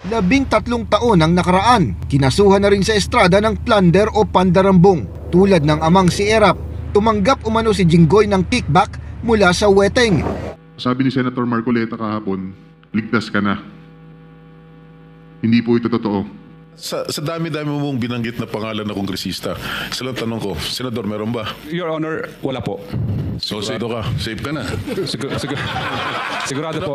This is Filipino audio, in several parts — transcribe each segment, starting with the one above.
13 taon ang nakaraan, kinasuhan na rin sa Estrada ng plunder o pandarambong. Tulad ng amang si Erap, tumanggap umano si Jinggoy ng kickback mula sa weteng. Sabi ni Senator Marcoleta kahapon, ligtas ka na. Hindi po ito totoo. Sa dami-dami mong binanggit na pangalan na kongresista, isa lang tanong ko, Senador, meron ba? Your Honor, wala po. So, sigurado ka? Safe ka na? Sigurado po.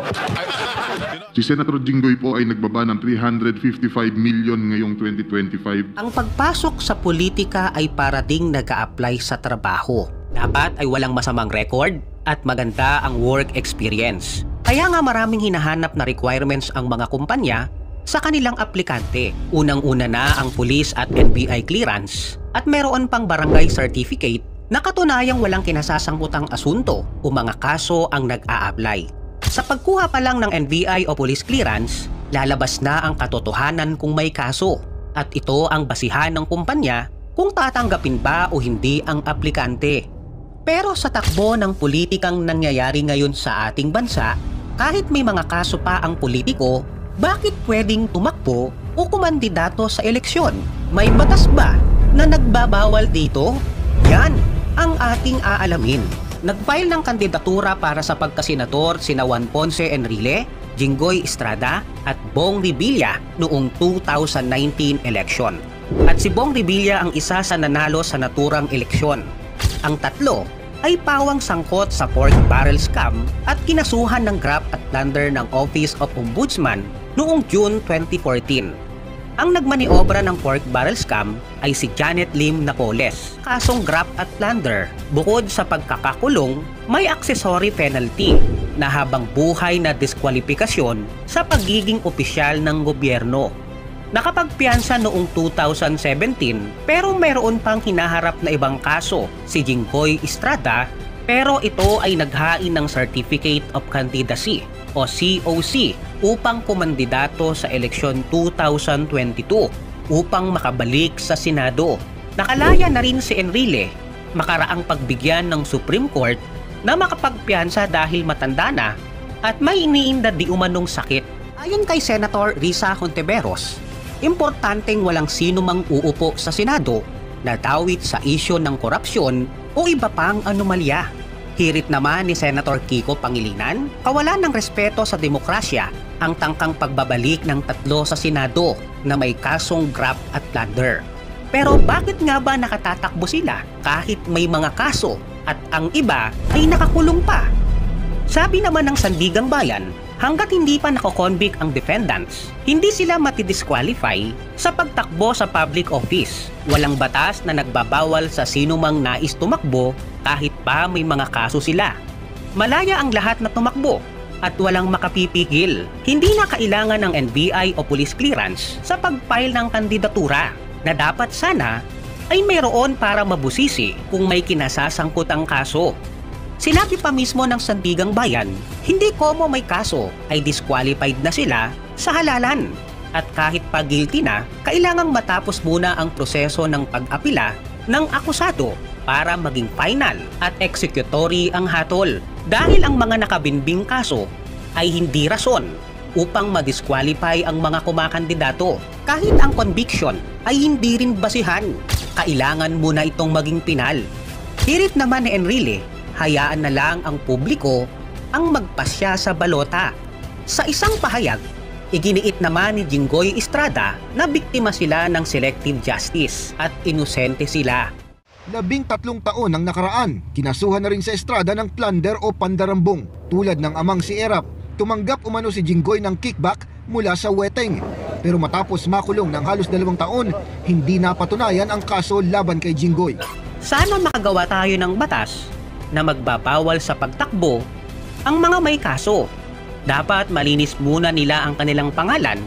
Si Senator Jinggoy po ay nagbaba ng 355 million ngayong 2025. Ang pagpasok sa politika ay para ding nag-a-apply sa trabaho. Dapat ay walang masamang record at maganda ang work experience. Kaya nga maraming hinahanap na requirements ang mga kumpanya sa kanilang aplikante. Unang-una na ang police at NBI clearance at meron pang barangay certificate na katunayang walang kinasasangkutang asunto o mga kaso ang nag-a-apply. Sa pagkuha pa lang ng NBI o police clearance, lalabas na ang katotohanan kung may kaso at ito ang basihan ng kumpanya kung tatanggapin ba o hindi ang aplikante. Pero sa takbo ng politikang nangyayari ngayon sa ating bansa, kahit may mga kaso pa ang politiko, bakit pwedeng tumakbo o kumandidato sa eleksyon? May batas ba na nagbabawal dito? Yan ang ating aalamin. Nag-file ng kandidatura para sa pagkasenador sina Juan Ponce Enrile, Jinggoy Estrada at Bong Revilla noong 2019 election. At si Bong Revilla ang isa sa nanalo sa naturang eleksyon. Ang tatlo ay pawang sangkot sa pork barrel scam at kinasuhan ng graft at plunder ng Office of Ombudsman noong June 2014. Ang nagmaniobra ng pork barrel scam ay si Janet Lim Napoles. Kasong graft at plunder, bukod sa pagkakakulong, may accessory penalty na habang buhay na diskwalifikasyon sa pagiging opisyal ng gobyerno. Nakapagpiyansa noong 2017 pero meron pang hinaharap na ibang kaso si Jinggoy Estrada, pero ito ay naghain ng Certificate of Candidacy o COC upang kumandidato sa eleksyon 2022 upang makabalik sa Senado. Nakalaya na rin si Enrile makaraang pagbigyan ng Supreme Court na makapagpiyansa dahil matanda na at may iniinda di umanong sakit. Ayon kay Senator Risa Hontiveros, importanteng walang sino mang uupo sa Senado na dawit sa isyu ng korupsyon o iba pang anomalya. Hirit naman ni Senator Kiko Pangilinan, kawalan ng respeto sa demokrasya ang tangkang pagbabalik ng tatlo sa Senado na may kasong graft at plunder. Pero bakit nga ba nakatatakbo sila kahit may mga kaso at ang iba ay nakakulong pa? Sabi naman ng Sandigang Bayan, hanggat hindi pa nako-convict ang defendants, hindi sila matidisqualify sa pagtakbo sa public office. Walang batas na nagbabawal sa sino mang nais tumakbo kahit pa may mga kaso sila. Malaya ang lahat na tumakbo at walang makapipigil. Hindi na kailangan ng NBI o police clearance sa pag-file ng kandidatura na dapat sana ay mayroon para mabusisi kung may kinasasangkot ang kaso. Sinabi pa mismo ng Sandigang Bayan, hindi komo may kaso ay disqualified na sila sa halalan. At kahit pa guilty na, kailangang matapos muna ang proseso ng pag-apila ng akusado para maging final at executory ang hatol. Dahil ang mga nakabinbing kaso ay hindi rason upang ma-disqualify ang mga kumakandidato. Kahit ang conviction ay hindi rin basihan, kailangan muna itong maging pinal. Hirit naman ni Enrile, hayaan na lang ang publiko ang magpasya sa balota. Sa isang pahayag, iginiit naman ni Jinggoy Estrada na biktima sila ng selective justice at inosente sila. 13 taon ang nakaraan, kinasuhan na rin sa Estrada ng plunder o pandarambong. Tulad ng amang si Erap, tumanggap umano si Jinggoy ng kickback mula sa weteng. Pero matapos makulong ng halos 2 taon, hindi napatunayan ang kaso laban kay Jinggoy. Sana makagawa tayo ng batas na magbabawal sa pagtakbo ang mga may kaso. Dapat malinis muna nila ang kanilang pangalan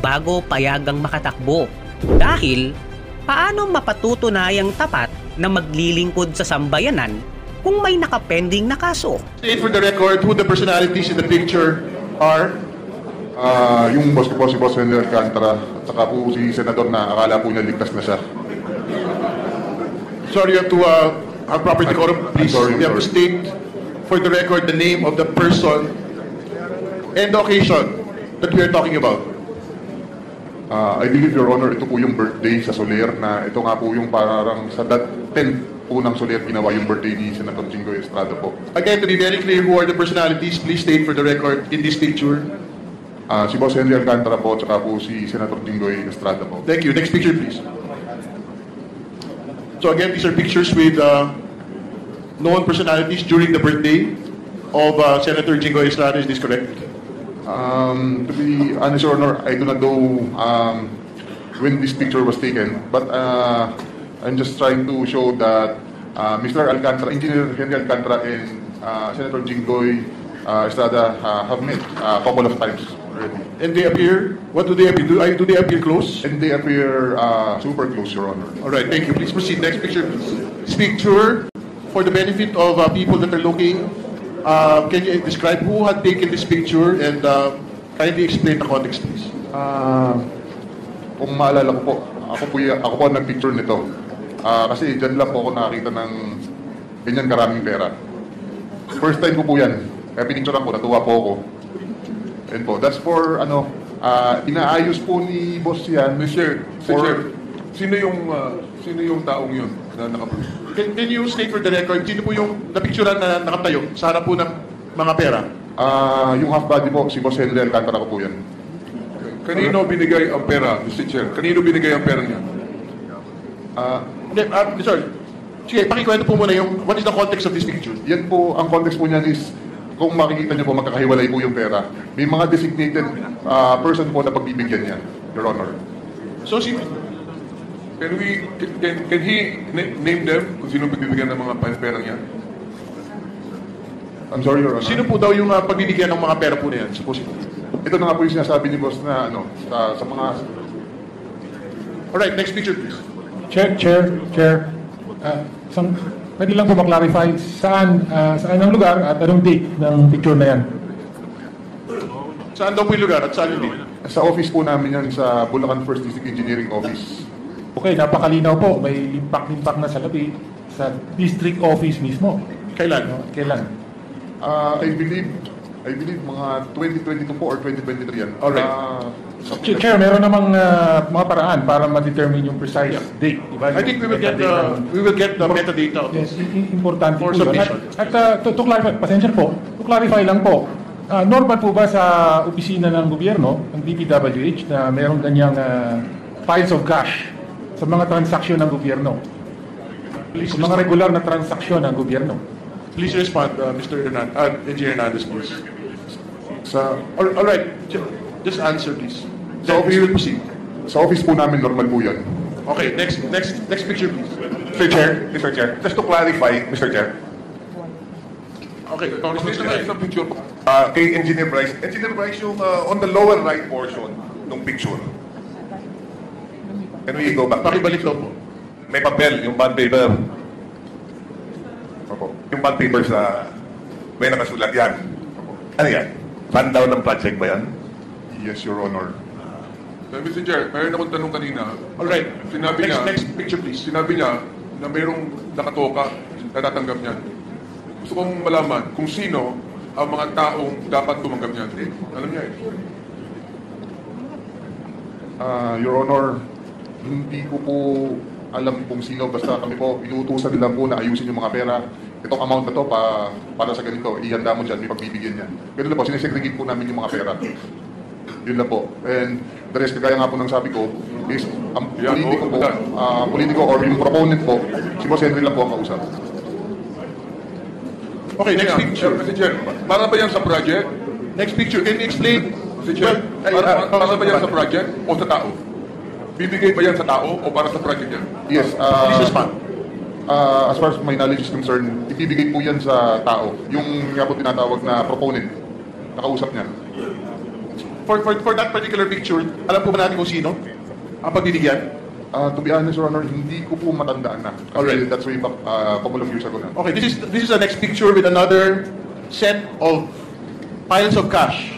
bago payagang makatakbo. Dahil paano mapatutunayang tapat na maglilingkod sa sambayanan kung may nakapending na kaso? State for the record who the personalities in the picture are. Yung boss ko po, si Boss Henry Alcantara, at saka po si Senador na akala po niya ligtas na siya. Sorry, you have to have proper decorum, please. Sorry. You have to state for the record the name of the person and the occasion that we are talking about. I believe, Your Honor, ito po yung birthday sa Soler na ito nga po yung parang sa 10 po ng Soler ginawa yung birthday ni Senator Jinggoy Estrada po. Again, to be very clear, who are the personalities? Please state for the record in this picture. Si Boss Henry Alcantara po, tsaka po si Senator Jinggoy Estrada po. Thank you. Next picture, please. So again, these are pictures with known personalities during the birthday of Senator Jinggoy Estrada. Is this correct? To be honest, Your Honor, I do not know when this picture was taken, but I'm just trying to show that Mr. Alcantara, Engineer Henry Alcantara, and Senator Jinggoy Estrada have met a couple of times already. And they appear, what do they appear? Do they appear close? And they appear super close, Your Honor. All right, thank you. Please proceed. Next picture, please. This picture, for the benefit of people that are looking, can you describe who had taken this picture and kindly explain the context, please? Kung maalala ko po, ako po ang nag-picture nito. Kasi dyan lang po ako nakakita ng ganyan karaming pera. First time ko po yan. Kaya pinicturean ko, natuwa po ako. And po, that's for, inaayos po ni boss yan. Mr. Chair, sino yung taong yun na nakaprove? Can you state for the record, sino po yung napicturean na nakatayo sa harap po ng mga pera? Yung half body po, si Boss Henry Alcantara ko po yan. Kanino binigay ang pera, Mr. Chair? Kanino binigay ang pera niya? Sorry. Sige, pakikwento po muna yung, what is the context of this picture? Yan po, ang context po niyan is, kung makikita niyo po, magkakahiwalay po yung pera. May mga designated person po na pagbibigyan niya, Your Honor. So, Can he name them kung sino bibigyan ng mga pera niya? I'm sorry, Your Honor. sino po daw yung pagbibigyan ng mga pera po na yan? Supposedly. Ito na nga po yung sinasabi ni boss na sa mga... Alright, next picture please. Chair. Pwede lang po maklarify saan ang lugar at anong date ng picture na yan? Saan daw po yung lugar at saan yung date? Sa office po namin yan, sa Bulacan First District Engineering Office. Okay, napakalinaw po. May limpak-limpak na salapi sa district office mismo. Kailan? Kailan? I believe mga 2022 po or 2023 yan. Alright. Chair, meron namang mga paraan para ma-determine yung precise date. Diba? I think we will get the metadata of Yes, this. importante For po yun. submission. At to clarify, pasensya po, to clarify lang po, normal po ba sa opisina ng gobyerno, ng DPWH, na meron ganyang files of cash sa mga transaksyon ng gobyerno? Sa mga regular na transaksyon ng gobyerno? Please respond, Mr. Engineer Hernandez, please. All right, just answer please. So we will proceed. Sa office po namin, normal po yan. Okay, next picture please. Mr. Chair, just to clarify, Mr. Chair, Okay, Mr. Congressman Chair, Chair. isang picture po. kay Engineer Bryce, yung on the lower right portion ng picture. Can we go back? Pakibalik daw po. May papel, yung bond paper. Opo. Yung bond paper sa may nakasulat yan. Ano yan? Rundown ng project ba yan? Yes, Your Honor. Mr. Chair, mayroon akong tanong kanina. All right, Sinabi niya, next picture please. sinabi niya na mayroong nakatoka na tatanggap niyan. Gusto kong malaman kung sino ang mga taong dapat tumanggap niyan. Alam niya eh. Your Honor, hindi ko po alam kung sino, basta kami po, inuutusan nila po na ayusin yung mga pera. Itong amount na to para sa ganito, ihanda mo dyan, may pagbibigyan niyan. Ganun na po, sinesegregate po namin yung mga pera. Yun lang po. And the rest, kagaya nga po ng sabi ko, is ang politiko or yung proponent po, si Boss Henry lang po ang kausap. Okay, next picture. Mr. Chair, para ba yan sa project? Next picture, can you explain? Mr. Chair, para ba yan sa project o sa tao? Bibigay ba yan sa tao o para sa project yan? Yes, Please respond. as far as my knowledge is concerned, ibibigay po yan sa tao. Yung nga po tinatawag na proponent, nakausap niya. For that particular picture, alam po ba natin kung sino ang pagbibigyan? To be honest, Your Honor, hindi ko po matandaan na. Kasi Alright. that's way back a couple of years ago na. Okay, this is the next picture with another set of piles of cash.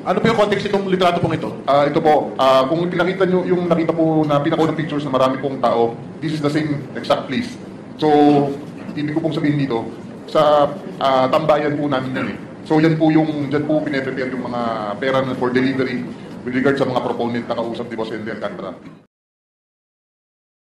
Ano po yung context nitong litrato pong ito? Ito po, kung pinakita nyo yung nakita po na pinakaunang pictures na marami pong tao, this is the same exact place. So, ibig ko pong sabihin dito, sa tambayan po namin yan eh. So, yan po yung, dyan po pinaprepare yung mga pera na for delivery with regard sa mga proponent na kausap ni Boss Henry Alcantara.